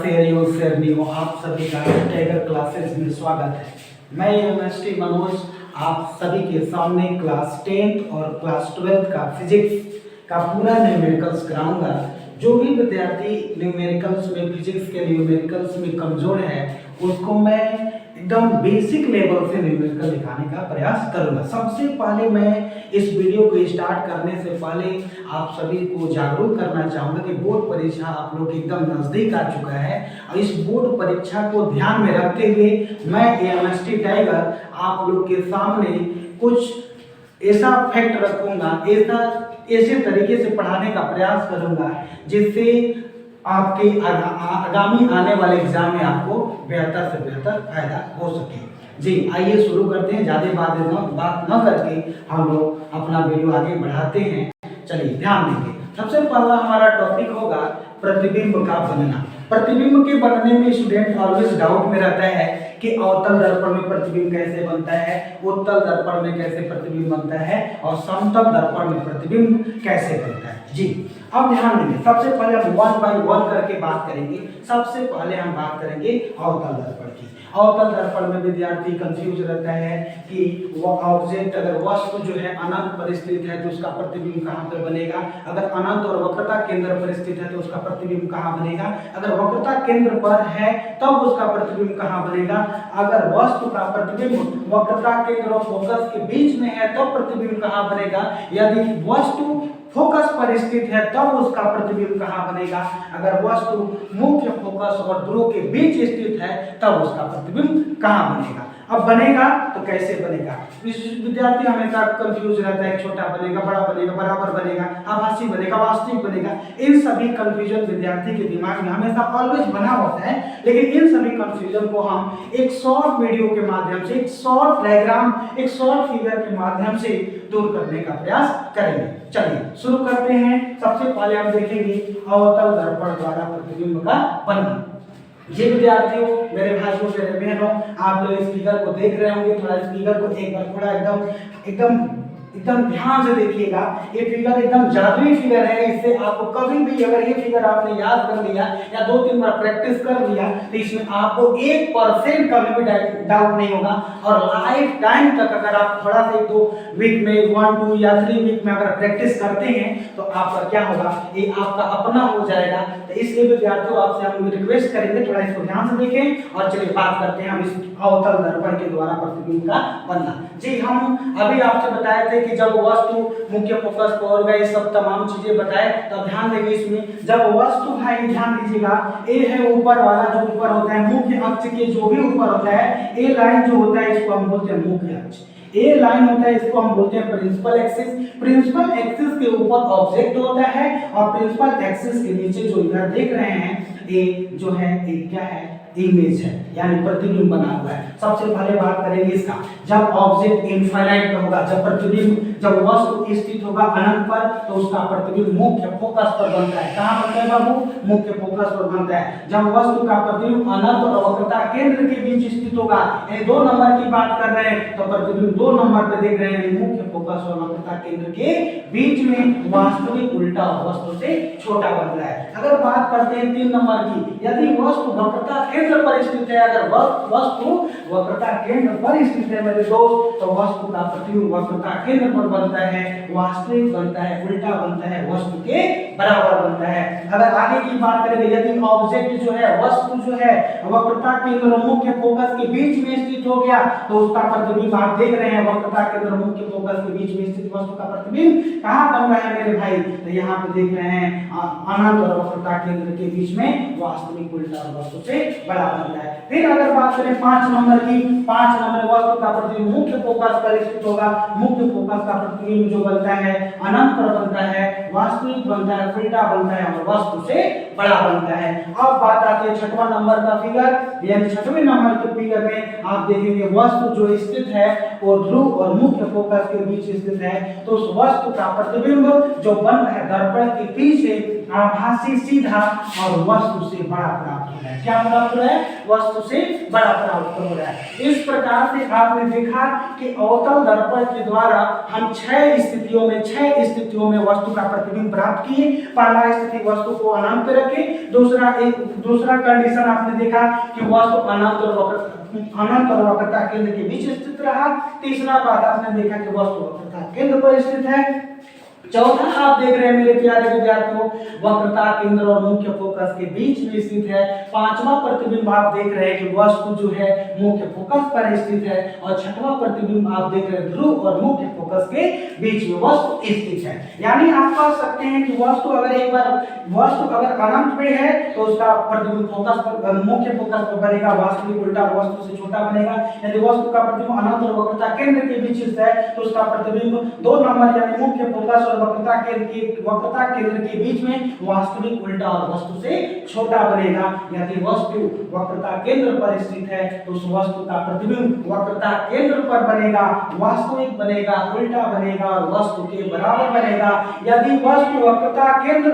शेरियो शेरनियो, आप सभी का टाइगर क्लासेस में स्वागत है। मैं एमएसटी मनोज आप सभी के सामने क्लास 10th और क्लास 12th का फिजिक्स का पूरा न्यूमेरिकल्स कराऊंगा। जो भी विद्यार्थी न्यूमेरिकल्स में, फिजिक्स के न्यूमेरिकल्स में कमजोर है, उसको मैं एकदम बेसिक लेवल से न्यूमेरिकल दिखाने का प्रयास करूंगा। सबसे पहले मैं इस वीडियो को स्टार्ट करने से पहले आप सभी को जागरूक करना चाहूंगा कि बोर्ड परीक्षा आप लोग एकदम नजदीक आ चुका है और इस बोर्ड परीक्षा को ध्यान में रखते हुए मैं एमएसटी टाइगर आप लोग के सामने कुछ ऐसा फैक्ट रखूंगा, ऐसे तरीके से पढ़ाने का प्रयास करूंगा जिससे आपके आगामी आने वाले एग्जाम में आपको बेहतर से बेहतर फायदा हो सके। जी आइए शुरू करते हैं, ज़्यादा बात न करके हम लोग अपना वीडियो आगे बढ़ाते हैं। चलिए ध्यान देंगे। सबसे पहला हमारा टॉपिक होगा प्रतिबिंब का बनना। प्रतिबिंब के बनने में स्टूडेंट ऑलवेज डाउट में रहता है कि अवतल दर्पण में प्रतिबिंब कैसे बनता है, उत्तल दर्पण में कैसे प्रतिबिंब बनता है और समतल दर्पण में प्रतिबिंब कैसे बनता है। जी अब ध्यान देंगे। सबसे पहले हम 1 by 1 करके बात करेंगे। सबसे पहले हम बात करेंगे अवतल दर्पण की। अवतल दर्पण में विद्यार्थी कंफ्यूज रहता है कि वो ऑब्जेक्ट अगर वस्तु जो है अनंत पर स्थित है तो उसका प्रतिबिंब कहाँ पर बनेगा, अगर अनंत और वक्रता केंद्र पर स्थित है तो उसका प्रतिबिंब कहाँ बनेगा, अगर वक्रता केंद्र पर है तब उसका प्रतिबिंब कहाँ बनेगा, अगर वस्तु का प्रतिबिंब वक्रता केंद्र और फोकस के बीच में है तब प्रतिबिंब कहाँ बनेगा, यदि वस्तु फोकस पर स्थित है तब उसका प्रतिबिंब कहाँ बनेगा, अगर वस्तु मुख्य फोकस और ध्रुव के बीच स्थित है तब उसका प्रतिबिंब कहाँ बनेगा। अब बनेगा तो कैसे बनेगा, विद्यार्थी हमेशा कंफ्यूज रहता है, छोटा बनेगा, बड़ा बनेगा, बराबर बनेगा, आभासी बनेगा, वास्तविक बनेगा। इन सभी कंफ्यूजन विद्यार्थी के दिमाग में हमेशा ऑलवेज बना होता है, लेकिन इन सभी कंफ्यूजन को हम एक शॉर्ट वीडियो के माध्यम से, एक शॉर्ट डायग्राम, एक शॉर्ट फिगर के माध्यम से दूर करने का प्रयास करेंगे। चलिए शुरू करते हैं। सबसे पहले हम देखेंगे अवतल दर्पण द्वारा प्रतिबिंब का बनना। ये विद्यार्थियों, मेरे भाइयों, मेरे बहनों, आप लोग इस फिगर को देख रहे होंगे। थोड़ा इस फिगर को एक बार थोड़ा एकदम ध्यान से देखिएगा। ये फिगर एकदम जादुई फिगर है। इससे आपको कभी भी अगर ये फिगर आपने याद कर लिया या 2-3 बार प्रैक्टिस कर लिया तो इसमें आपको 1% कभी भी डाउट नहीं होगा और लाइफ टाइम तक अगर आप थोड़ा सा 1-2 वीक में, 1-2 या 3 वीक में अगर प्रैक्टिस करते हैं तो आपका क्या होगा, ये आपका अपना हो जाएगा। तो इसलिए विद्यार्थियों आपसे हम रिक्वेस्ट करेंगे थोड़ा इसको ध्यान से देखें और चलिए बात करते हैं हम इस अवतल दर्पण के द्वारा प्रतिबिंब का बनना। जी हम अभी आपसे बताए थे कि जब वस्तु मुख्य फोकस पर होगा, ये सब तमाम चीजें बताए, तो ध्यान देंगे इसमें। जब वस्तु भाई ध्यान दीजिएगा, ए है ऊपर वाला जो ऊपर होता है, मुख्य अक्ष के जो भी ऊपर होता है, ए लाइन जो होता है इसको हम बोलते हैं मुख्य अक्ष। ए लाइन होता है इसको हम बोलते हैं प्रिंसिपल एक्सिस। प्रिंसिपल एक्सिस के ऊपर ऑब्जेक्ट होता है और प्रिंसिपल एक्सिस के नीचे जो इधर देख रहे हैं ए जो है, ए क्या है, इमेज है, यानी प्रतिबिंब बना हुआ है। सबसे पहले बात करेंगे इसका। जब ऑब्जेक्ट इनफाइनाइट पे होगा, जब जब वस्तु स्थित होगा अनंत पर तो उसका प्रतिबिंब मुख्य फोकस पर बनता है। कहां बनता है बाबू, मुख्य फोकस पर बनता है। जब वस्तु का प्रतिबिंब अनंत और वक्रता केंद्र के बीच स्थित होगा, यानी 2 नंबर की बात कर रहे हैं तो प्रतिबिंब 2 नंबर पे देख रहे हैं, मुख्य फोकस और वक्रता केंद्र के बीच में वास्तविक उल्टा वस्तु से छोटा बन रहा है। अगर बात करते हैं 3 नंबर की, यदि वस्तु वक्रता केंद्र पर स्थित है, अगर वस्तु वक्रता केंद्र पर स्थित है मेरे दोस्त, तो वस्तु का प्रतिबिंब वक्रता केंद्र पर बनता है, वास्तविक बनता है, उल्टा बनता है, वस्तु के बराबर बनता है। अगर आगे की बात करें, यदि ऑब्जेक्ट जो है, वस्तु जो है वक्रता केंद्र और मुख्य फोकस के बीच में स्थित हो गया तो उसका प्रतिबिंब आप देख रहे हैं, वक्रता केंद्र और मुख्य फोकस के बीच में स्थित वस्तु का प्रतिबिंब कहां बन रहा है मेरे भाई, तो यहां पे देख रहे हैं अनंत और वक्रता केंद्र के बीच में वास्तविक उल्टा वस्तु से बड़ा बन रहा है। फिर अगर बात करें 5 नंबर की, 5 नंबर वस्तु का प्रतिबिंब मुख्य फोकस पर स्थित होगा, मुख्य फोकस का प्रतिबिंब जो बनता है अनंत पर बनता है, वास्तविक बनता है, उल्टा बनता है और वस्तु से बड़ा बनता है। अब बात आती है 6वां नंबर का फिगर, यानी 6वें नंबर के फिगर में आप देखेंगे वस्तु जो स्थित है वो ध्रुव और मुख्य फोकस के बीच स्थित है, तो उस वस्तु का प्रतिबिंब जो बन रहा है दर्पण के पीछे आभासी सीधा और वस्तु से बड़ा प्राप्त हो रहा है। क्या प्राप्त हो रहा है, वस्तु से बड़ा प्राप्त हो रहा है। इस प्रकार से आपने देखा कि अवतल दर्पण के द्वारा हम 6 स्थितियों में 6 स्थितियों में वस्तु का प्रतिबिंब प्राप्त किए। पहला स्थिति वस्तु को अनंत पे रखे, दूसरा कंडीशन आपने देखा कि वस्तु अनंत और वक्रता केंद्र के बीच स्थित रहा। तीसरा बात आपने देखा कि वस्तु वक्रता केंद्र पर स्थित है। चौथा आप देख रहे हैं मेरे प्यारे विद्यार्थियों, वक्रता केंद्र और मुख्य फोकस के बीच में स्थित है। पांचवा प्रतिबिंब आप देख रहे हैं कि वस्तु जो है मुख्य फोकस पर स्थित है। और छठवां प्रतिबिंब आप देख रहे हैं ध्रुव और मुख्य फोकस के बीच में वस्तु स्थित है। यानी आप कह सकते हैं कि वस्तु अगर अनंत पे है तो उसका प्रतिबिंब फोकस पर मुख्य फोकस पर बनेगा, वास्तविक उल्टा वस्तु से छोटा बनेगा। यदि वस्तु का प्रतिबिंब अनंत और वक्रता केंद्र के बीच स्थित है तो उसका प्रतिबिंब 2 नंबर यानी मुख्य फोकस और वक्रता केंद्र के बीच में वास्तविक उल्टा और वस्तु से छोटा बनेगा। यदि वस्तु वक्रता केंद्र पर स्थित है तो उस वस्तु का प्रतिबिंब वक्रता केंद्र पर बनेगा, वास्तविक बनेगा, उल्टा बनेगा और वस्तु के बराबर बनेगा। यदि वस्तु वक्रता केंद्र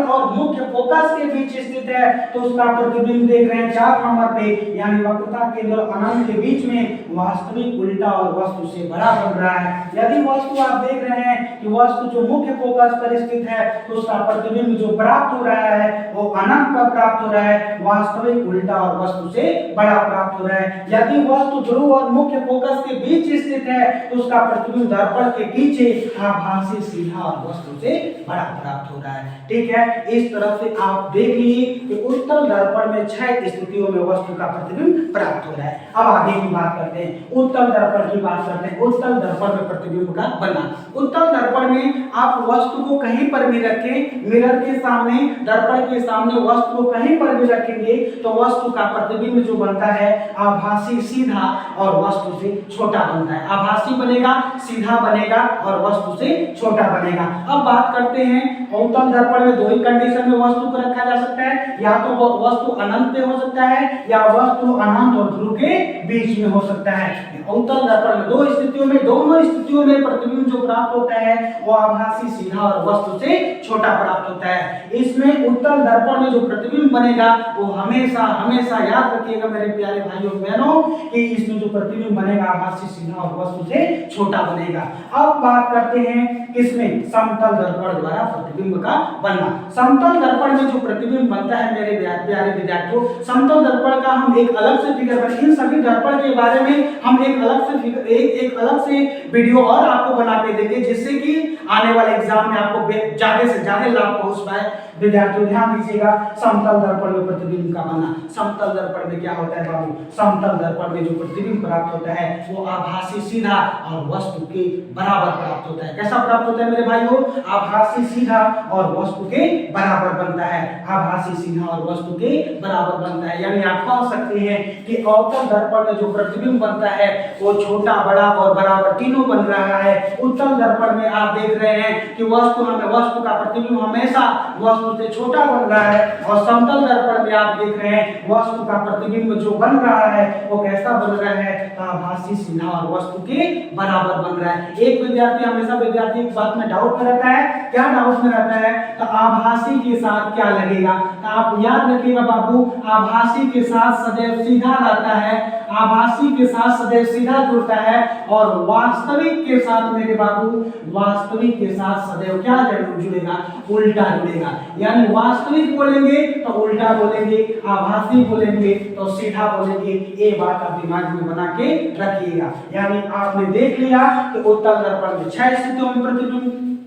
और मुख्य फोकस के बीच स्थित है तो उसका प्रतिबिंब देख रहे हैं 4 नंबर पे, यानी वक्रता केंद्र और अनंत के बीच में वास्तविक उल्टा और वस्तु से बड़ा बन रहा है। यदि वस्तु आप देख रहे हैं कि वस्तु जो मुख्य फोकस पर स्थित है तो उसका प्रतिबिंब जो प्राप्त हो रहा है वो अनंत पर प्राप्त हो रहा है, वास्तविक उल्टा और वस्तु से बड़ा प्राप्त हो रहा है। यदि वस्तु ध्रुव और मुख्य फोकस के बीच स्थित है तो उसका प्रतिबिंब दर्पण के पीछे आभासी सीधा और वस्तु से बड़ा प्राप्त हो रहा है। ठीक है, इस तरह से आप देख लीजिए कि उत्तल दर्पण में 6 स्थितियों में वस्तु का प्रतिबिंब प्राप्त हो रहा है। अब आगे की बात करते हैं, उत्तल दर्पण की बात करते हैं। उत्तल दर्पण में प्रतिबिंब का बनना। उत्तल दर्पण में आप वस्तु को कहीं पर भी रखें, मिरर के सामने, दर्पण के सामने वस्तु को कहीं पर भी रखेंगे तो वस्तु का प्रतिबिंब जो बनता है आभासी सीधा और वस्तु से छोटा बनता है। आभासी बनेगा, सीधा बनेगा और वस्तु से छोटा बनेगा। अब बात करते हैं, उत्तल दर्पण में 2 ही कंडीशन में वस्तु को रखा जा सकता है, या तो वस्तु अनंत पे हो सकता है या वस्तु अनंत और ध्रुव के बीच में हो सकता है। उत्तल दर्पण में 2 स्थितियों में, दोनों स्थितियों में प्रतिबिंब जो प्राप्त होता है वो आभासी सीधा और वस्तु से छोटा प्राप्त होता है। इसमें उत्तल दर्पण में जो प्रतिबिंब बनेगा वो हमेशा याद रखिएगा मेरे प्यारे भाइयों बहनों कि इसमें जो प्रतिबिंब बनेगा आभासी सीधा और वस्तु से छोटा बनेगा। अब बात करते हैं किसमें, समतल दर्पण द्वारा प्रतिबिंब का बनना। समतल दर्पण में जो प्रतिबिंब बनता है मेरे प्यारे विद्यार्थियों, समतल दर्पण का हम एक अलग से फिगर बना, इन सभी दर्पण के बारे में हम एक अलग से वीडियो और आपको बना के देंगे जिससे कि आने वाले एग्जाम में आपको ज्यादा से ज्यादा लाभ पहुंच पाए। विद्यार्थियों ध्यान दीजिएगा, समतल दर्पण में प्रतिबिंब का बनना। समतल दर्पण में क्या होता है बाबू, समतल दर्पण में जो प्रतिबिंब प्राप्त होता है वो आभासी सीधा और वस्तु के बराबर प्राप्त होता है। कैसा प्राप्त होता है मेरे भाइयों, आभासी सीधा और वस्तु के बराबर बनता है। आभासी सीधा और वस्तु के बराबर बनता है, यानी आप कह सकते हैं कि अवतल दर्पण में जो प्रतिबिंब बनता है वो छोटा, बड़ा और बराबर तीनों बन रहा है। उत्तल दर्पण में आप देख रहे हैं कि वस्तु का प्रतिबिंब हमेशा वस्तु से छोटा बन रहा है, और समतल दर्पण में आप देख रहे हैं वस्तु का प्रतिबिंब जो बन रहा है वो कैसा बन रहा है, आभासी सीधा और वस्तु के बराबर बन रहा है। एक विद्यार्थी एक बात में डाउट में रहता है, क्या डाउट में रहता है, तो आभासी के साथ क्या लगेगा, तो आप याद रखिएगा बाबू, आभासी के साथ सदैव सीधा रहता है, आभासी के साथ सदैव सीधा जुड़ता है, और वास्तविक के साथ मेरे बाबू, वास्तविक के साथ सदैव क्या जुड़ेगा, उल्टा जुड़ेगा। यानी वास्तविक बोलेंगे तो उल्टा बोलेंगे, आभासी बोलेंगे तो सीधा बोलेंगे। ये बात आप दिमाग में बना के रखिएगा। यानी आपने देख लिया कि उत्तल दर्पण में 6 स्थितियों में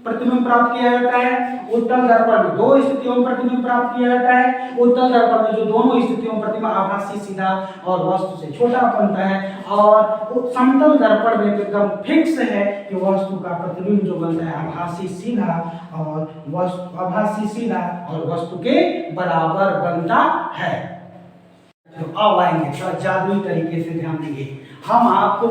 प्रतिबिंब प्राप्त किया जाता है, उत्तल दर्पण में 2 स्थितियों में प्रतिबिंब प्राप्त किया जाता है, उत्तल दर्पण में जो दोनों स्थितियों में प्रतिबिंब आभासी सीधा और वस्तु से छोटा बनता है, और समतल दर्पण में एकदम फिक्स है कि वस्तु का प्रतिबिंब जो बनता है आभासी सीधा और वस्तु के बराबर बनता है। तो अब आएंगे थोड़ा जादुई तरीके से ध्यान देंगे, हम आपको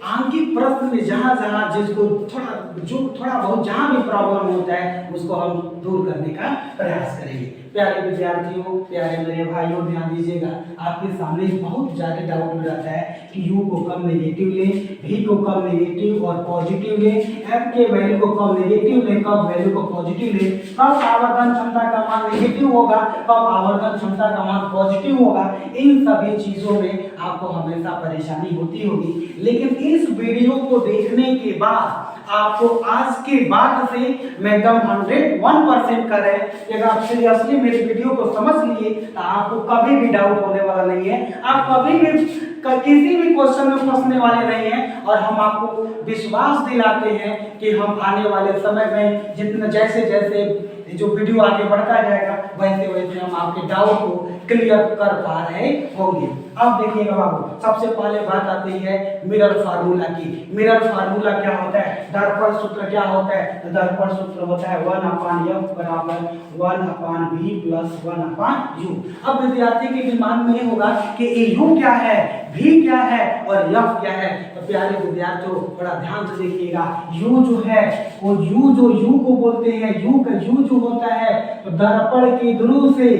आंकिक प्रश्न में जहां जिसको थोड़ा बहुत जहां भी प्रॉब्लम होता है उसको हम दूर करने का प्रयास करेंगे। प्यारे विद्यार्थियों, प्यारे मेरे भाइयों, ध्यान दीजिएगा, आपके सामने बहुत ज्यादा डाउट हो जाता है कि u को कब नेगेटिव लें, v को कब नेगेटिव और पॉजिटिव लें, f के वैल्यू को कब नेगेटिव लें, कब वैल्यू को पॉजिटिव लें, कब आवर्धन क्षमता का मान नेगेटिव होगा, कब आवर्धन क्षमता का मान पॉजिटिव होगा। इन सभी चीजों में आपको हमेशा परेशानी होती होगी, लेकिन इस वीडियो को देखने के बाद आपको आज के बाद से मैं एकदम 101% कर रहे हैं कि अगर आप सीरियसली मेरी वीडियो को समझ लिए तो आपको कभी भी डाउट होने वाला नहीं है, आप कभी भी किसी भी क्वेश्चन में फंसने वाले नहीं हैं। और हम आपको विश्वास दिलाते हैं कि हम आने वाले समय में जितना जैसे जैसे जो वीडियो आगे बढ़ता जाएगा वैसे वैसे हम आपके डाउट को क्लियर कर पा रहे होंगे। अब देखिएगा बाबू, सबसे पहले बात आती है मिरर फार्मूला की। मिरर फार्मूला क्या होता है, दर्पण सूत्र क्या होता है, तो दर्पण सूत्र होता है 1/f बराबर 1/v प्लस 1/u। अब विद्यार्थी के दिमाग में ये होगा कि u क्या है, v क्या है और f क्या है। तो प्यारे विद्यार्थियों बड़ा ध्यान से देखिएगा, u जो है वो u को बोलते हैं, u का u जो होता है तो दर्पण के ध्रुव से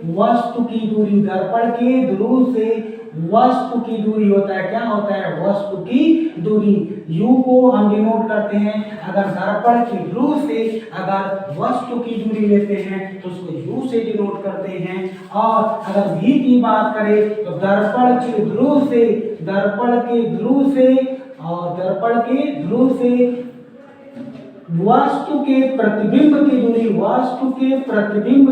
वस्तु की दूरी, दर्पण के ध्रुव से वस्तु की दूरी होता है। क्या होता है, वस्तु की दूरी। u को हम डिनोट करते हैं, अगर दर्पण के ध्रुव से अगर वस्तु की दूरी लेते हैं तो उसको u से डिनोट करते हैं। और अगर v की बात करें तो दर्पण के ध्रुव से वस्तु के प्रतिबिंब की दूरी, वस्तु के प्रतिबिंब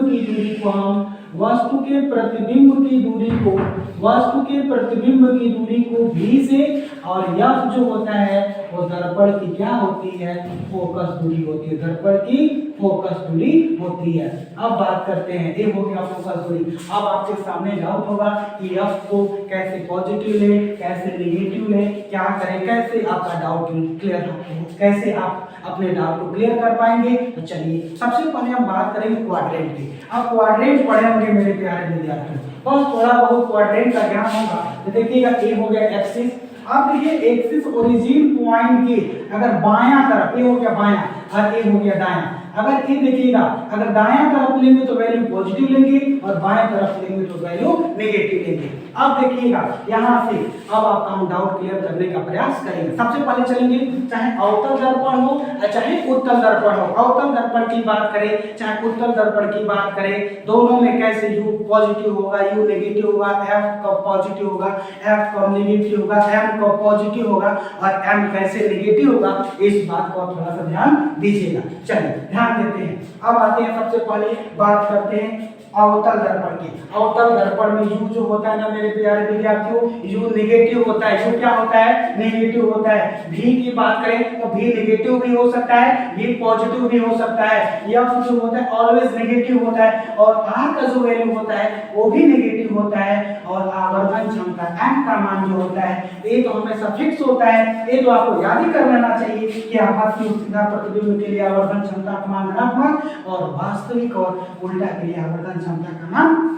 की दूरी को v से, और f जो होता है वो दर्पण की क्या होती है, फोकस दूरी होती है, दर्पण की फोकस दूरी होती है। अब बात करते हैं, ये हो गया फोकस दूरी। अब आपके सामने डाउट होगा कि f को कैसे पॉजिटिव ले, कैसे नेगेटिव ले, क्या करें, कैसे आपका डाउट क्लियर हो, कैसे आप अपने डाउट को क्लियर कर पाएंगे। तो चलिए सबसे पहले हम बात करेंगे क्वाड्रेंट की। आप क्वाड्रेंट पढ़े होंगे मेरे प्यारे विद्यार्थियों, बस थोड़ा बहुत क्वाड्रेंट का ज्ञान होगा। तो देखिएगा ये हो गया एक्सिस। अब देखिए एक्सिस ओरिजिन पॉइंट के अगर बायां तरफ, ये हो गया बायां और ये हो गया दायां। अगर ये देखिएगा, अगर दायां तरफ लेंगे तो वैल्यू पॉजिटिव लेंगे और बाएं तरफ लेंगे तो वैल्यू नेगेटिव लेंगे। अब देखिएगा यहाँ से अब आपका हम डाउट क्लियर करने का प्रयास करेंगे। सबसे पहले चलेंगे, चाहे अवतल दर्पण हो चाहे उत्तल दर्पण हो। अवतल दर्पण की बात करें चाहे उत्तल दर्पण की बात करें, दोनों में कैसे u पॉजिटिव होगा, u नेगेटिव होगा, f कब पॉजिटिव होगा, f कब नेगेटिव होगा, m कब पॉजिटिव होगा और m कैसे नेगेटिव होगा, इस बात को आप थोड़ा सा ध्यान दीजिएगा। चलिए ध्यान देते हैं। अब आते हैं, सबसे पहले बात करते हैं अवतल दर्पण की। अवतल दर्पण में u जो होता है ना मेरे प्यारे विद्यार्थियों, u नेगेटिव होता है। u क्या होता है, नेगेटिव होता है। v की बात करें तो v नेगेटिव भी हो सकता है, v पॉजिटिव भी हो सकता है। f जो होता है ऑलवेज नेगेटिव होता है और r का जो वैल्यू होता है वो भी नेगेटिव होता है। और आवर्धन क्षमता m का मान जो होता है ये तो हमेशा फिक्स होता है, ये तो आपको याद ही कर लेना चाहिए कि आभासी सीधा प्रतिबिंब के लिए आवर्धन क्षमता का मान धनात्मक और वास्तविक और उल्टा के लिए आवर्धन क्षमता का मान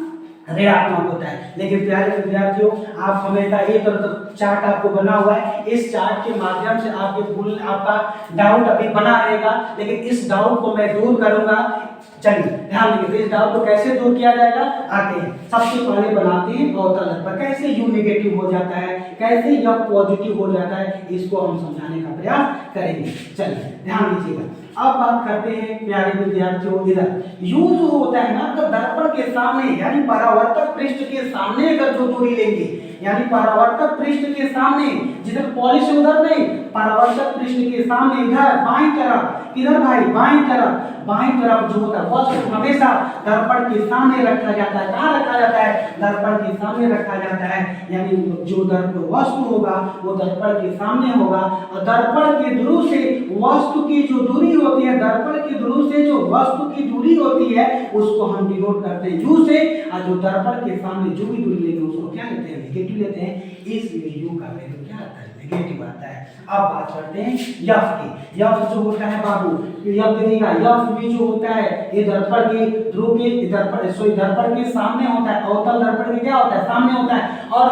ऋणात्मक होता है। लेकिन प्यारे विद्यार्थियों आप हमेशा एक तरफ चार्ट आपको बना हुआ है, इस चार्ट के माध्यम से आपका डाउट अभी बना रहेगा, लेकिन इस डाउट को मैं दूर करूंगा। चलिए ध्यान दीजिए, इस डाउट को कैसे दूर किया जाएगा, आते हैं। सबसे पहले बनाते हैं अवतल दर्पण, कैसे u नेगेटिव हो जाता है, कैसे f पॉजिटिव हो जाता है, इसको हम समझाने का प्रयास करेंगे। चलिए ध्यान दीजिएगा। अब बात करते हैं प्यारे विद्यार्थियों, इधर u जो होता है ना, तो दर्पण के सामने यानी परावर्तक पृष्ठ के सामने अगर जो दूरी लेंगे, यानी परावर्तक पृष्ठ के सामने, जिधर पॉलिश उधर नहीं, परावर्तक पृष्ठ के सामने इधर बाईं तरफ, इधर भाई बाईं तरफ जो होता है वस्तु हमेशा दर्पण के सामने रखा जाता है। कहाँ रखा जाता है, दर्पण के सामने रखा जाता है। यानी जो दर्पण वस्तु होगा वो दर्पण के सामने होगा और दर्पण के ध्रुव से वस्तु की जो दूरी होती है, दर्पण के ध्रुव से जो वस्तु की दूरी होती है उसको हम डिनोट करते हैं u से, और जो दर्पण के सामने जो भी दूरी लेंगे उसको क्या लेते हैं, नेगेटिव लेते हैं। इसलिए u का वैल्यू क्या आता है, नेगेटिव आता है। अब बात करते हैं f की। f जो होता है बाबू, f देखिएगा, f भी जो होता है ये दर्पण के ध्रुव के दर्पण के सामने होता है। अवतल दर्पण के क्या होता है, सामने होता है। और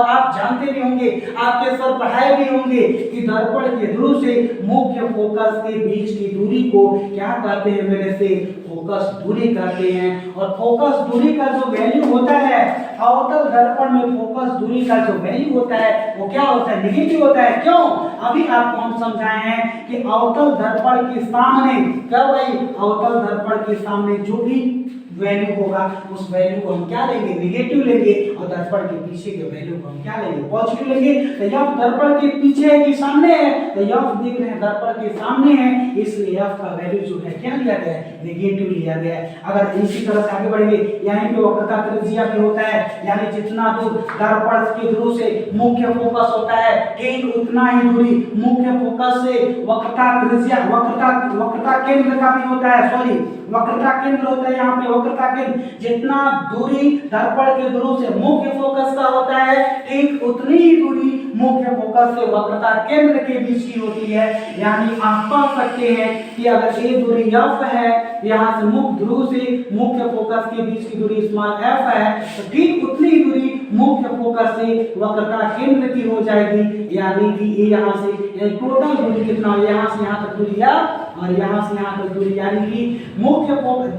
आप जानते भी होंगे, आपके सर पढ़ाए भी होंगे कि दर्पण के ध्रुव से मुख्य फोकस के बीच की दूरी को क्या कहते हैं, मेरे से फोकस दूरी कहते हैं। और फोकस दूरी का जो वैल्यू होता है अवतल दर्पण में, फोकस दूरी का जो वैल्यू होता है वो क्या होता है, नेगेटिव होता है। क्यों, अभी आपको हम समझाए हैं कि अवतल दर्पण के सामने क्या भाई, अवतल दर्पण के सामने जो भी वैल्यू होगा उस वैल्यू को हम क्या लेंगे, नेगेटिव लेंगे, और दर्पण के पीछे के वैल्यू को हम क्या लेंगे, पॉजिटिव लेंगे। तो यफ दर्पण के पीछे है कि सामने है, तो यफ देख रहे हैं दर्पण के सामने है, इसलिए यफ का वैल्यू जो है क्या लिया गया है, नेगेटिव लिया गया है। अगर इसी तरह से आगे बढ़ेंगे, यहाँ पे वक्रता त्रिज्या भी होता है, यानी जितना दूर दर्पण के ध्रुव से मुख्य फोकस होता है ठीक उतना ही दूरी मुख्य फोकस से वक्रता त्रिज्या वक्रता केंद्र का भी होता है, सॉरी वक्रता केंद्र होता है, यहाँ पे वक्रता केंद्र जितना दूरी दर्पण के ध्रुव से मुख्य फोकस का होता है ठीक उतनी ही दूरी मुख्य फोकस से वक्रता केंद्र के बीच की होती है। यानी आप पढ़ सकते हैं कि अगर ये दूरी f है, यहाँ से मुख्य ध्रुव से मुख्य फोकस के बीच की दूरी स्मॉल f है, तो ठीक उतनी दूरी मुख्य फोकस से वक्रता केंद्र की हो जाएगी। यानी कि ये यहाँ से टोटल दूरी कितना हो, यहाँ से यहाँ तक दूरी f और यहाँ से यहाँ तक दूरी, यानी कि मुख्य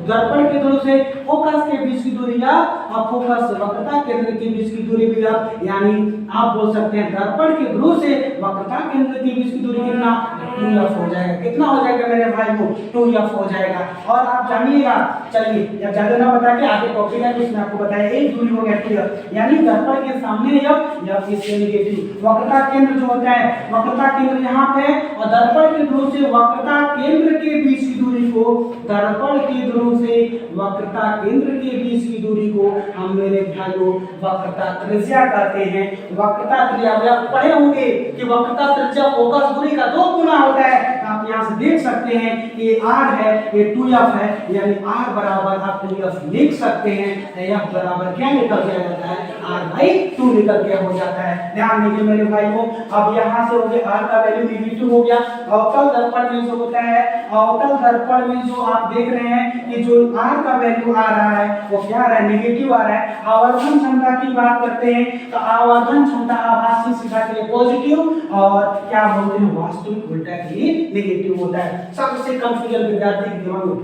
दर्पण के ध्रुव से फोकस के बीच की दूरी f और फोकस से वक्रता केंद्र के बीच की दूरी भी f। यानी आप बोल सकते हैं दर्पण के ध्रुव से वक्रता केंद्र के बीच की दूरी कितना, 2f हो जाएगा। कितना हो जाएगा मेरे भाई को, 2f हो जाएगा। और आप जानिएगा, चलिए या ज्यादा ना बता के आगे टॉपिक है उसमें आपको बताया एक दूरी हो गया 2f, यानी दर्पण के सामने f इससे नेगेटिव। वक्रता केंद्र जो होता है, वक्रता केंद्र यहाँ पे और दर्पण के ध्रुव से वक्रता केंद्र के बीच की दूरी को, दर्पण के ध्रुव से वक्रता केंद्र के बीच की दूरी को हम मेरे भाइयों वक्रता त्रिज्या कहते हैं। वक्रता त्रिज्या आप पढ़े होंगे कि वक्रता त्रिज्या फोकस दूरी का 2 गुना होता है। आप यहाँ से देख सकते हैं ये r है, ये 2f है, यानी r बराबर आप 2f लिख सकते हैं। f बराबर क्या निकल के आ जाता है, r/2 निकल के हो जाता है। ध्यान दीजिए मेरे भाइयों, अब यहाँ से हो गया r का वैल्यू नेगेटिव हो गया। अवतल दर्पण में जो होता है, अवतल दर्पण में जो आप देख रहे हैं कि जो r का वैल्यू आ रहा है वो क्या आ रहा है, नेगेटिव आ रहा है। आवर्धन क्षमता की बात करते हैं तो आवर्धन क्षमता आभासी सीधा के लिए पॉजिटिव और क्या बोलते हैं वास्तविक उल्टा के लिए नेगेटिव होता है। सबसे कंफ्यूजन विद्यार्थी के दिमाग में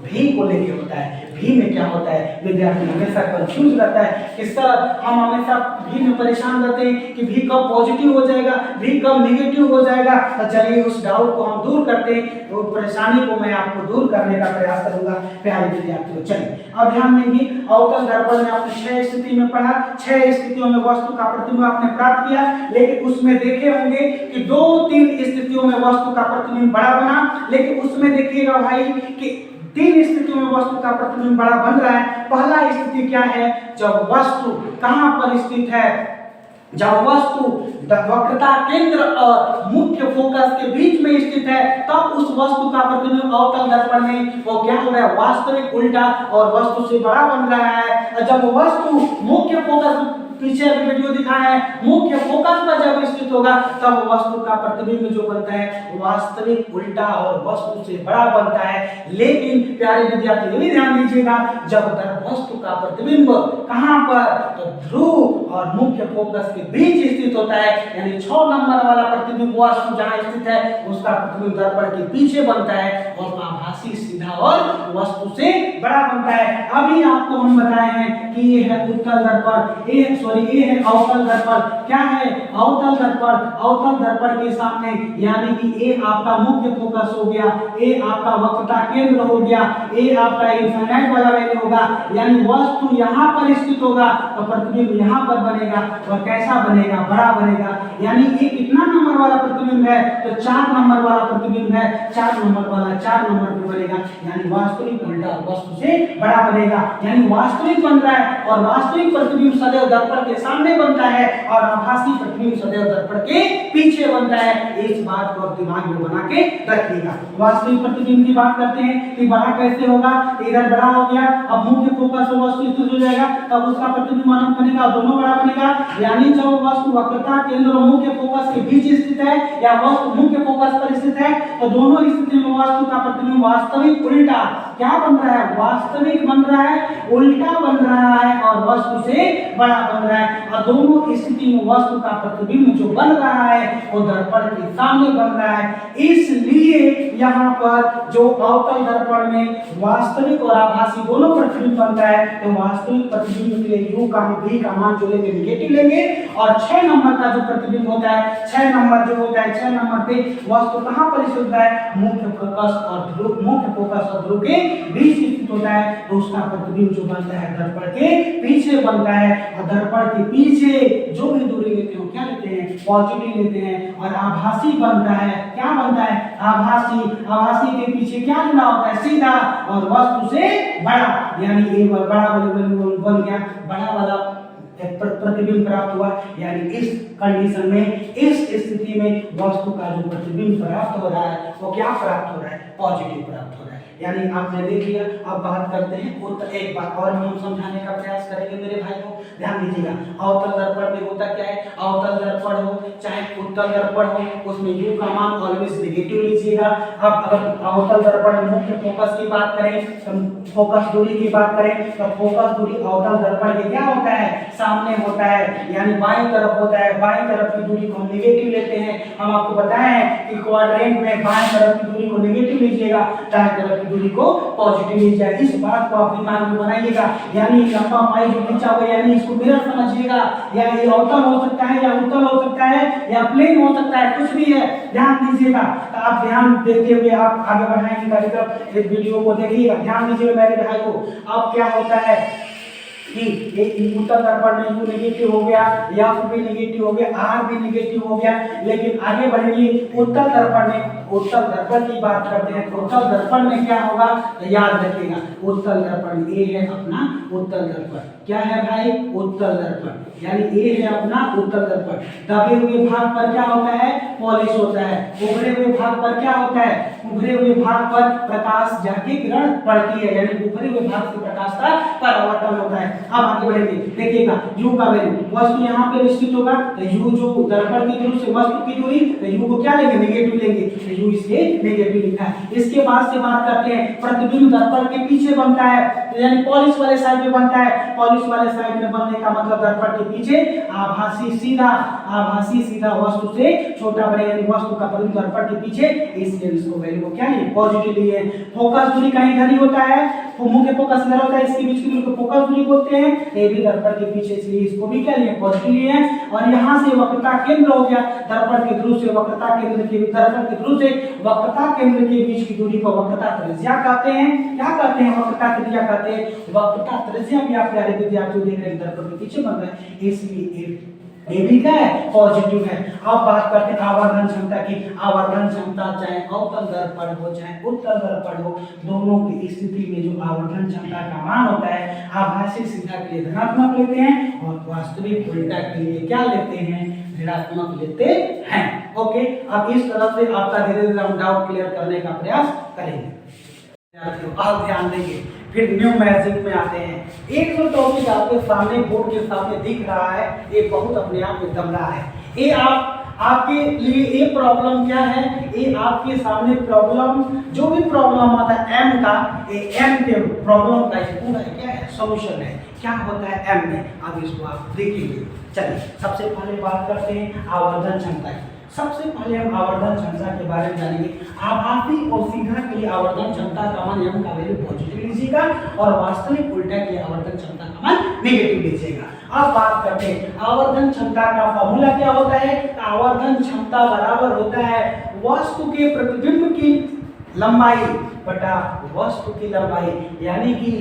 भी को लेके होता है। भी में क्या होता है, विद्यार्थी हमेशा कंफ्यूज रहता है कि सर हम हमेशा भी में परेशान रहते हैं कि भी कब पॉजिटिव हो जाएगा, भी कब नेगेटिव हो जाएगा। तो चलिए उस डाउट को हम दूर करते हैं, तो परेशानी को मैं आपको दूर करने का प्रयास करूंगा प्यारे विद्यार्थियों। चलिए अब ध्यान देंगे, अवतल दर्पण में आपने 6 स्थिति में पढ़ा, 6 स्थितियों में वस्तु का प्रतिबिंब आपने प्राप्त किया, लेकिन उसमें देखे होंगे कि 2-3 स्थितियों में वस्तु का प्रतिबिंब बड़ा बना, लेकिन उसमें देखिएगा भाई कि 3 स्थितियों में वस्तु का प्रतिबिंब बड़ा बन रहा है। पहला स्थिति क्या है, जब वस्तु कहां पर स्थित है, जब वस्तु वक्रता केंद्र और मुख्य फोकस के बीच में स्थित है, तब उस वस्तु का प्रतिबिंब अवतल दर्पण में वो क्या हो रहा है, वास्तविक उल्टा और वस्तु से बड़ा बन रहा है। जब वस्तु मुख्य फोकस, पीछे अभी वीडियो दिखाया है, मुख्य फोकस पर जब स्थित होगा तब वस्तु का प्रतिबिंब जो बनता है वास्तविक उल्टा और वस्तु से बड़ा बनता है। लेकिन प्यारे विद्यार्थी ये भी ध्यान दीजिएगा, जब वस्तु का प्रतिबिंब कहां पर, तो ध्रुव और मुख्य फोकस के बीच स्थित होता है, यानी 6 नंबर वाला प्रतिबिंब वस्तु जहां स्थित है उसका प्रतिबिंब दर्पण के पीछे बनता है और आभासी सीधा और वस्तु से बड़ा बनता है। अभी आपको हम बताए हैं कि ये है उत्तल दर्पण, ये है अवतल दर्पण। क्या है अवतल दर्पण, अवतल दर्पण के सामने यानी कि ए आपका मुख्य फोकस हो गया, ए आपका वक्रता केंद्र हो गया, ए आपका इनफाइनाइट वाला वैल्यू होगा, यानी वस्तु यहाँ पर स्थित होगा तो प्रतिबिंब यहाँ पर बनेगा और कैसा बनेगा, बड़ा बनेगा। यानी ये कितना नंबर वाला प्रतिबिंब है, तो 4 नंबर वाला प्रतिबिंब है, 4 नंबर वाला 4 नंबर पे बनेगा, यानी वास्तविक उल्टा वस्तु से बड़ा बनेगा, यानी वास्तविक बन रहा है। और वास्तविक प्रतिबिंब सदैव दर्पण के सामने बनता है और आभासी प्रतिबिंब सदैव दर्पण के पीछे बनता है। इस बात को दिमाग में बना के रखिएगा। वास्तविक प्रतिबिंब की बात करते हैं कि बड़ा कैसे होगा, इधर बड़ा हो गया, अब मुख्य फोकस पर वस्तु स्थित हो जाएगा तब उसका प्रतिबिंब अनंत बनेगा, दोनों बड़ा बनेगा। यानी जब वस्तु वक्रता केंद्र और मुख्य फोकस के बीच स्थित है या वस्तु मुख्य फोकस पर स्थित है तो दोनों स्थिति में वस्तु का प्रतिबिंब वास्तविक उल्टा क्या बन रहा है, वास्तविक बन रहा है, उल्टा बन रहा है और वस्तु से बड़ा बन रहा है। और दोनों स्थिति में वस्तु का प्रतिबिंब जो बन रहा है वो दर्पण के सामने बन रहा है। इसलिए यहाँ पर जो अवतल दर्पण में वास्तविक और आभासी दोनों प्रतिबिंब बनता है, तो वास्तविक प्रतिबिंब के लिए u का v का मान जो लेंगे नेगेटिव लेंगे और 6 नंबर का जो प्रतिबिंब होता है, 6 नंबर जो होता है, 6 नंबर पे वस्तु कहां पर स्थित होता है, मुख्य फोकस और ध्रुव के बीच स्थित होता है तो उसका प्रतिबिंब जो बनता है दर्पण के पीछे बनता है, और दर्पण के पीछे जो भी दूरी लेते हो क्या लेते हैं, पॉजिटिव लेते हैं, और आभासी बनता है, क्या बनता है, आभासी। आभासी के पीछे क्या जुड़ा होता है, सीधा, और वस्तु से बड़ा, यानी ये बड़ा बन गया, बड़ा वाला प्रतिबिंब प्राप्त हुआ। यानी इस कंडीशन में, इस स्थिति में वस्तु का जो प्रतिबिंब प्राप्त हो रहा है वो क्या प्राप्त हो रहा है, पॉजिटिव प्राप्त हो रहा है। यानी आपने देख लिया। अब बात करते हैं उत्तर, एक बात और हम समझाने का प्रयास करेंगे मेरे भाई को, ध्यान दीजिएगा। अवतल दर्पण में होता क्या है, अवतल दर्पण हो चाहे उत्तल दर्पण हो, उसमें u का मान ऑलवेज नेगेटिव लीजिएगा। अब अगर अवतल दर्पण में मुख्य फोकस की बात करें, फोकस दूरी की बात करें, तो फोकस दूरी अवतल दर्पण के क्या होता है, सामने होता है, यानी बाईं तरफ होता है। बाईं तरफ की दूरी को नेगेटिव लेते हैं। हम आपको बताए हैं कि क्वाड्रेंट में बाईं तरफ की दूरी को नेगेटिव लीजिएगा, दाएं तरफ की दूरी को पॉजिटिव लीजिएगा। इस बात को आप दिमाग में बनाइएगा। यानी लंबा पाई जो खींचा हुआ, यानी इसको मिरर समझिएगा, या ये अवतल हो सकता है, या उत्तल हो सकता है, या प्लेन हो सकता है, कुछ भी है, ध्यान दीजिएगा। तो आप ध्यान देते हुए आप आगे बढ़ाएंगे कार्यक्रम, इस वीडियो को देखिएगा, ध्यान दीजिएगा मेरे भाई को। अब क्या होता है कि एक उत्तल दर्पण में u नेगेटिव हो गया, f भी नेगेटिव हो गया, r भी नेगेटिव हो गया, लेकिन आगे बढ़ेंगे उत्तल दर्पण में, उत्तल दर्पण की बात करते हैं तो उत्तल दर्पण में क्या होगा, तो याद रखिएगा उत्तल दर्पण ये है अपना उत्तल दर्पण। क्या है भाई, उत्तल दर्पण, यानी ये है अपना उत्तल दर्पण। दबे हुए भाग पर क्या होता है, पॉलिश होता है। उभरे हुए भाग पर क्या होता है, उभरे हुए भाग पर प्रकाश जाके किरण पड़ती है, यानी उभरे हुए भाग से प्रकाश का परावर्तन होता है। अब आगे बढ़ेंगे, देखिएगा u का वैल्यू, वस्तु यहाँ पे निश्चित होगा तो u जो दर्पण की दूरी से वस्तु की दूरी, तो u को क्या लेंगे, नेगेटिव लेंगे, तो u इसलिए नेगेटिव लिखा है। इसके बाद से बात करते हैं प्रतिबिंब दर्पण के पीछे बनता है, तो यानी पॉलिश वाले साइड में बनता है। पॉलिश वाले साइड में बनने का मतलब दर्पण के पीछे आभासी सीधा, आभासी सीधा वस्तु से छोटा बड़ा, यानी वस्तु का प्रतिबिंब दर्पण के पीछे, इसलिए इसको वैल्यू को क्या लिए, पॉजिटिव लिए। फोकस दूरी कहीं इधर ही होता है, मुख्य फोकस इधर होता है, इसके बीच की दूरी को फोकस दूरी बोलते हैं। ये भी दर्पण के पीछे, इसलिए इसको भी क्या लिए, पॉजिटिव लिए। और यहाँ से वक्रता केंद्र हो गया, दर्पण के ध्रुव से वक्रता केंद्र के, दर्पण के ध्रुव से वक्रता केंद्र के बीच की दूरी को वक्रता त्रिज्या कहते हैं। क्या कहते हैं, वक्रता त्रिज्या कहते हैं। वक्रता त्रिज्या भी आप प्यारे विद्यार्थियों देख रहे हैं दर्पण के पीछे बन रहा है, इसलिए ये भी क्या है, पॉजिटिव है। अब बात करते हैं आवर्धन क्षमता की। आवर्धन क्षमता चाहे अवतल दर्पण हो चाहे उत्तल दर्पण हो, दोनों की स्थिति में जो आवर्धन क्षमता का मान होता है, आभासी सीधा के लिए धनात्मक लेते हैं और वास्तविक उल्टा के लिए क्या लेते हैं, ऋणात्मक लेते हैं। ओके, अब इस तरह से आपका धीरे धीरे हम डाउट क्लियर करने का प्रयास करेंगे। अब ध्यान देंगे, फिर न्यू मैजिक में आते हैं। एक जो टॉपिक आपके सामने बोर्ड के सामने दिख रहा है, ये बहुत अपने आप में दमड़ा है। ये आपके लिए ये प्रॉब्लम क्या है, ये आपके सामने प्रॉब्लम, जो भी प्रॉब्लम आता है m का, ये m के प्रॉब्लम का पूरा क्या है, सॉल्यूशन है। क्या होता है m में, अब इसको आप देखेंगे। चलिए सबसे पहले बात करते हैं आवर्धन क्षमता की। सबसे पहले हम आवर्धन क्षमता के बारे में जानेंगे। आभासी और सीधा के लिए आवर्धन क्षमता का मान m का वैल्यू पॉजिटिव लीजिएगा और वास्तविक उल्टा के लिए आवर्धन क्षमता का मान नेगेटिव लीजिएगा। अब बात करते हैं आवर्धन क्षमता का फॉर्मूला क्या होता है। आवर्धन क्षमता बराबर होता है वस्तु के प्रतिबिंब की लंबाई बटा वस्तु की लंबाई, यानी कि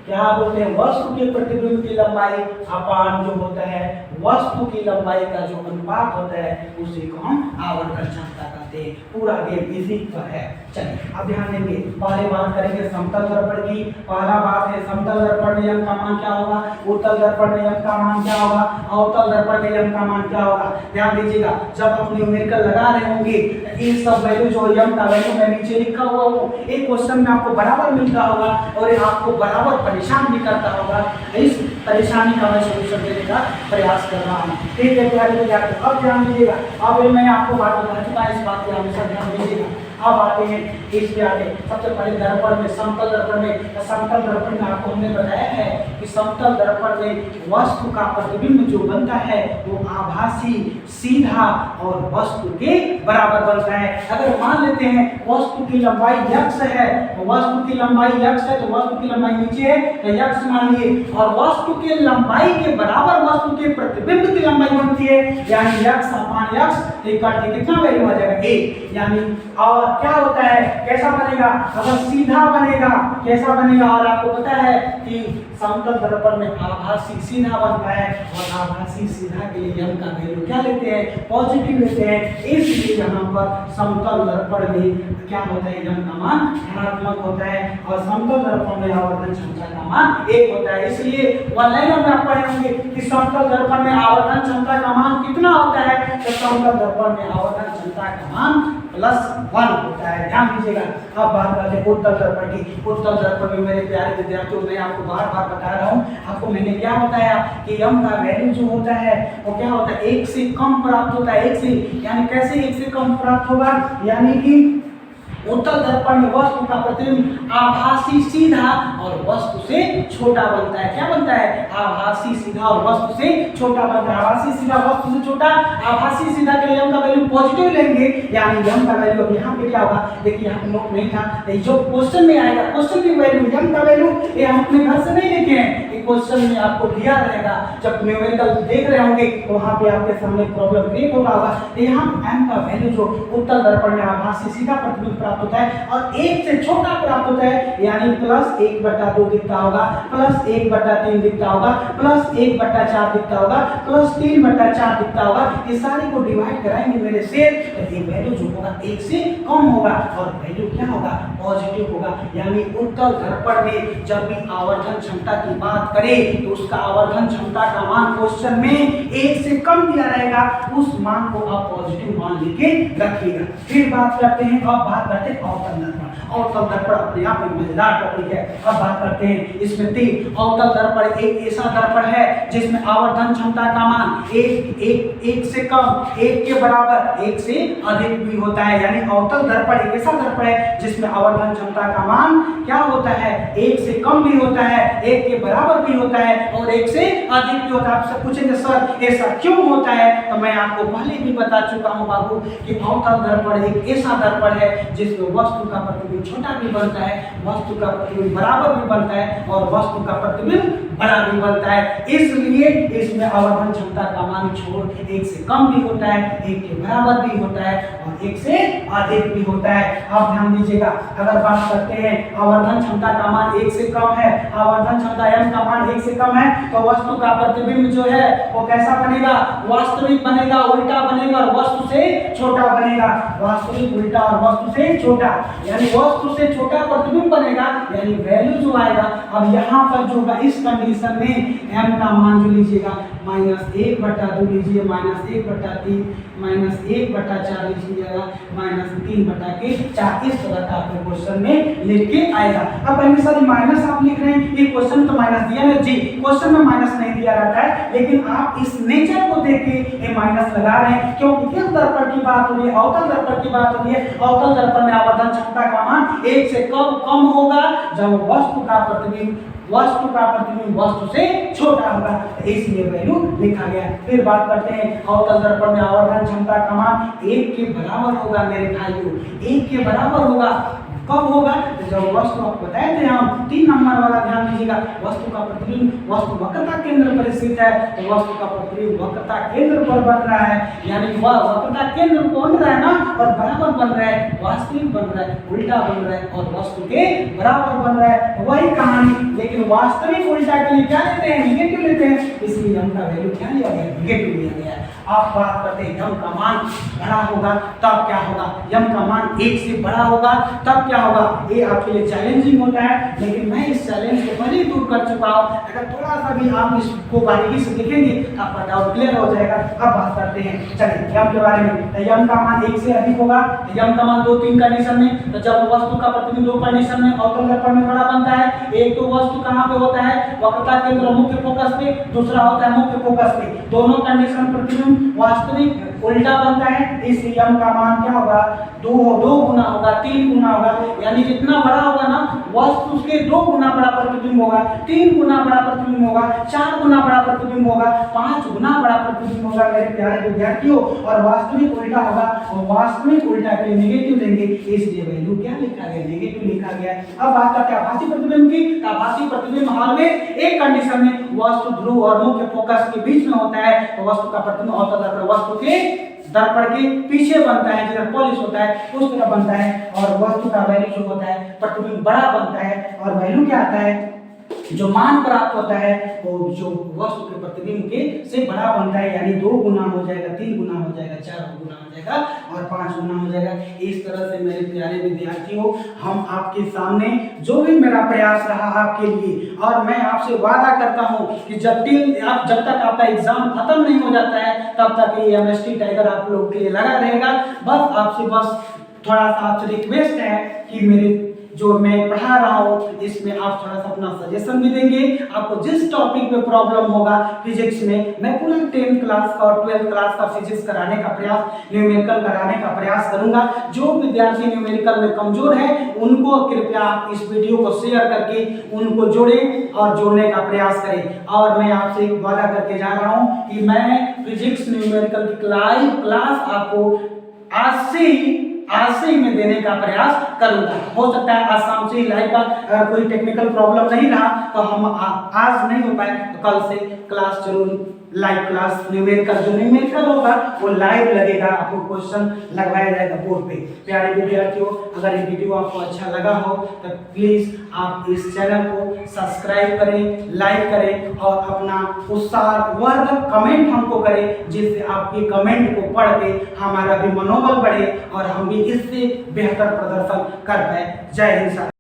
क्या बोलते हैं, वस्तु के प्रतिबिंब की लंबाई अपान जो होता है वस्तु की लंबाई का जो अनुपात होता है, उसी को हम आवर्धन क्षमता कहते हैं। पूरा गेम इसी पर है। चलिए अब ध्यान देंगे, पहले बात करेंगे समतल दर्पण की। पहला बात है समतल दर्पण में m का मान क्या होगा, उत्तल दर्पण में m का मान क्या होगा, अवतल दर्पण में m का मान क्या होगा। ध्यान दीजिएगा, जब आप न्यूमेरिकल लगा रहे होंगे, ये सब वैल्यू जो m का वैल्यू मैं नीचे लिखा हुआ हूँ, एक क्वेश्चन में आपको बराबर मिलता होगा और ये आपको बराबर परेशान भी करता होगा। इस परेशानी का मैं सॉल्यूशन देने का प्रयास कर रहा हूँ। ठीक है प्यारे विद्यार्थी, अब ध्यान दीजिएगा। अब मैं आपको बात बता चुका है, इस बात पे हमेशा ध्यान दीजिएगा। अब आते हैं इस पे आगे, सबसे पहले दर्पण में, समतल दर्पण में। समतल दर्पण में आपको हमने बताया है कि समतल दर्पण में वस्तु का प्रतिबिंब जो बनता है वो आभासी सीधा और वस्तु के बराबर बनता है। अगर मान लेते हैं वस्तु की लंबाई x है, वस्तु की लंबाई x है तो वस्तु की लंबाई नीचे है तो x मान लिए, और वस्तु की लंबाई के बराबर वस्तु के प्रतिबिंब की लंबाई बनती है, यानी x अपान x, कितना वैल्यू आ जाएगा a। यानी और क्या होता है, कैसा बनेगा, अगर सीधा बनेगा कैसा बनेगा, और आपको पता है कि समतल दर्पण में आभासी सीधा बनता है, और आभासी सीधा के लिए m का वैल्यू क्या लेते हैं, पॉजिटिव लेते हैं। इसलिए यहाँ पर समतल दर्पण में क्या होता है, m का मान धनात्मक होता है, और समतल दर्पण में आवर्धन क्षमता का मान 1 होता है। इसलिए वन लाइनर में आप पढ़ेंगे कि समतल दर्पण में आवर्धन क्षमता का मान कितना होता है, तो समतल दर्पण में आवर्धन क्षमता का मान +1 होता है। ध्यान दीजिएगा। अब बात करते हैं उत्तल दर्पण की। उत्तल दर्पण में मेरे प्यारे विद्यार्थियों, मैं आपको बार बार बता रहा हूँ, आपको मैंने क्या बताया कि m का वैल्यू जो होता है वो क्या होता है, 1 से कम प्राप्त होता है। 1 से यानी कैसे 1 से कम प्राप्त होगा, यानी कि उत्तल दर्पण में वस्तु का प्रतिबिंब आभासी सीधा और वस्तु से छोटा बनता है। क्या बनता है, आभासी सीधा और वस्तु से छोटा बनता है। आभासी सीधा वस्तु से छोटा, आभासी सीधा के लिए m का वैल्यू पॉजिटिव लेंगे, यानी m का वैल्यू अब यहाँ पे क्या होगा, देखिए यहाँ पे नोट नहीं था, जो क्वेश्चन में आएगा, क्वेश्चन की वैल्यू m का वैल्यू ये हम अपने घर से नहीं लिखे हैं, ये क्वेश्चन में आपको दिया रहेगा। जब न्यूमेरिकल देख रहे होंगे तो वहाँ पे आपके सामने प्रॉब्लम क्रिएट हो रहा होगा। यहाँ m का वैल्यू जो उत्तल दर्पण में आभासी सीधा प्रतिबिंब प्राप्त होता है और 1 से छोटा प्राप्त होता है, यानी +1/2 दिखता होगा, +1/3 दिखता होगा, +1/4 दिखता होगा, +3/4 दिखता होगा। ये सारे को डिवाइड कराएंगे मेरे से, तो ये वैल्यू जो होगा 1 से कम होगा और वैल्यू क्या होगा, पॉजिटिव होगा। यानी उत्तल दर्पण में जब भी आवर्धन क्षमता की बात करें तो उसका आवर्धन क्षमता का मान क्वेश्चन में 1 से कम दिया रहेगा, उस मान को आप पॉजिटिव मान लेके रखिएगा। फिर बात करते हैं, अब बात करते हैं अवतल दर्पण। अवतल दर्पण अपने आप में मजेदार टॉपिक है। अब बात करते हैं इसमें 3 अवतल दर्पण। एक ऐसा दर्पण है जिसमें आवर्धन क्षमता का मान एक से कम, 1 के बराबर, 1 से अधिक भी होता है। यानी अवतल दर्पण एक ऐसा दर्पण है जिसमें आवर्धन क्षमता का मान क्या होता है, 1 से कम भी होता है, 1 के बराबर भी होता है और 1 से अधिक भी होता है। आपसे पूछेंगे सर ऐसा क्यों होता है, तो मैं आपको पहले भी बता चुका हूं बाबू कि अवतल दर्पण एक ऐसा दर्पण है जिसमें वस्तु का प्रतिबिंब छोटा भी बनता है, वस्तु का प्रतिबिंब बराबर भी बनता है और वस्तु का प्रतिबिंब बड़ा भी बनता है। इसलिए इसमें आवर्धन क्षमता का मान 1 से कम भी होता है, 1 के बराबर भी होता है और 1 से अधिक भी होता है। अब ध्यान दीजिएगा, अगर बात करते हैं आवर्धन क्षमता का मान 1 से कम है, आवर्धन क्षमता m का मान 1 से कम है, तो वस्तु का प्रतिबिंब जो है वो कैसा बनेगा, वास्तविक बनेगा, उल्टा बनेगा और वस्तु से छोटा बनेगा। वास्तविक उल्टा और वस्तु से छोटा, यानी वस्तु से छोटा प्रतिबिंब बनेगा, यानी वैल्यू जो आएगा। अब यहाँ पर जो होगा इस कंडीशन में m का मान जो लीजिएगा -1/2 लीजिए, -1/3, -1/4 लीजिएगा, -3/4, इस तरह का आपके क्वेश्चन में लिख के आएगा। अब पहले सारी माइनस आप लिख रहे हैं, ये क्वेश्चन तो माइनस दिया ना जी, क्वेश्चन में माइनस नहीं दिया रहता है, लेकिन आप इस नेचर को देख के ये माइनस लगा रहे हैं, क्योंकि किस दर्पण की बात हो रही है, अवतल दर्पण की बात हो रही है। अवतल दर्पण में आवर्धन क्षमता का मान 1 से कम होगा जब वस्तु का प्रतिबिंब वस्तु से छोटा होगा, इसलिए वैल्यू लिखा गया। फिर बात करते हैं अवतल दर्पण में आवर्धन क्षमता का मान 1 के बराबर होगा मेरे भाइयों, 1 के बराबर होगा। कब होगा, तो जब वस्तु आपको बताए थे हम 3 नंबर वाला, ध्यान दीजिएगा, वस्तु का प्रतिबिंब वस्तु वक्रता केंद्र पर स्थित है, तो वस्तु का प्रतिबिंब वक्रता केंद्र पर बन रहा है, यानी वह वक्रता केंद्र बन रहा है ना, और बराबर बन रहा है, वास्तविक बन रहा है, उल्टा बन रहा है और वस्तु के बराबर बन रहा है, वही कहानी। लेकिन वास्तविक उल्टा के लिए क्या लेते हैं, निगेटिव लेते हैं, इसलिए m का वैल्यू क्या लिया गया, निगेटिव लिया गया है। आप बात करते हैं m का मान बड़ा होगा तब क्या होगा, m का मान 1 से बड़ा होगा तब क्या होगा। ये आपके लिए चैलेंजिंग होता है, लेकिन मैं इस चैलेंज को पहले ही दूर कर चुका हूं। अगर थोड़ा सा भी आप इसको बारीकी से देखेंगे आपका डाउट क्लियर हो जाएगा। अब बात करते हैं चलिए m के बारे में, तो m का मान 1 से अधिक होगा, m का मान 2-3 कंडीशन में, तो जब वस्तु का प्रतिबिंब 2 कंडीशन में अवतल दर्पण में बड़ा बनता है। एक तो वस्तु कहां पे होता है, वक्रता केंद्र मुख्य फोकस पे, दूसरा होता है मुख्य फोकस पे, दोनों कंडीशन प्रतिबिंब वास्तविक उल्टा बनता है, इस m का मान क्या होगा, 2 गुना होगा, 3 गुना होगा, यानी जितना बड़ा होगा ना वस्तु उसके 2 गुना बड़ा प्रतिबिंब होगा, 3 गुना बड़ा प्रतिबिंब होगा, 4 गुना बड़ा प्रतिबिंब होगा, 5 गुना बड़ा प्रतिबिंब होगा मेरे प्यारे विद्यार्थियों। और वास्तविक उल्टा होगा, और वास्तविक उल्टा के लिए नेगेटिव देंगे, इसलिए वैल्यू क्या लिखा गया, नेगेटिव लिखा गया। अब बात करते हैं आभासी प्रतिबिंब की। आभासी प्रतिबिंब हाल में एक कंडीशन में वस्तु ध्रुव और मुख्य फोकस के बीच में होता है, तो वस्तु का प्रतिबिंब होता है वस्तु के दर्पण के पीछे बनता है, जिधर पॉलिश होता है उस तरह बनता है, और वस्तु का वैल्यू जो होता है प्रतिबिंब बड़ा बनता है, और वैल्यू क्या आता है, जो मान प्राप्त होता है वो जो वस्तु के प्रतिबिंब के से बड़ा बनता है, यानी 2 गुना हो जाएगा, 3 गुना हो जाएगा, 4 गुना हो जाएगा और 5 गुना हो जाएगा। इस तरह से मेरे प्यारे विद्यार्थियों हम आपके सामने जो भी मेरा प्रयास रहा आपके लिए, और मैं आपसे वादा करता हूं कि जब तक आपका एग्जाम खत्म नहीं हो जाता है तब तक ये MST टाइगर आप लोग के लिए लगा रहेगा। बस थोड़ा सा आपसे रिक्वेस्ट है कि मेरे जो मैं पढ़ा रहा हूँ इसमें आप थोड़ा सा अपना सजेशन भी देंगे। आपको जिस टॉपिक पे प्रॉब्लम होगा फिजिक्स में, मैं पूरा 10th क्लास का और 12th क्लास का फिजिक्स कराने का प्रयास, न्यूमेरिकल कराने का प्रयास करूंगा। जो विद्यार्थी न्यूमेरिकल में कमजोर है उनको कृपया आप इस वीडियो को शेयर करके उनको जोड़ें और जोड़ने का प्रयास करें। और मैं आपसे वादा करके जा रहा हूँ कि मैं फिजिक्स न्यूमेरिकल की लाइव क्लास आपको आज से ही मैं देने का प्रयास करूंगा। हो सकता है आज शाम से ही लाइव का कोई टेक्निकल प्रॉब्लम नहीं रहा तो हम आज नहीं हो पाए तो कल से क्लास जरूर लाइव क्लास न्यूमेरिकल होगा वो लाइव लगेगा, आपको क्वेश्चन लगवाया जाएगा बोर्ड पे। प्यारे विद्यार्थियों, अगर ये वीडियो आपको अच्छा लगा हो तो प्लीज आप इस चैनल को सब्सक्राइब करें, लाइक करें और अपना उत्साहवर्धक कमेंट हमको करें, जिससे आपके कमेंट को पढ़ के हमारा भी मनोबल बढ़े और हम भी इससे बेहतर प्रदर्शन कर पाए। जय हिंद।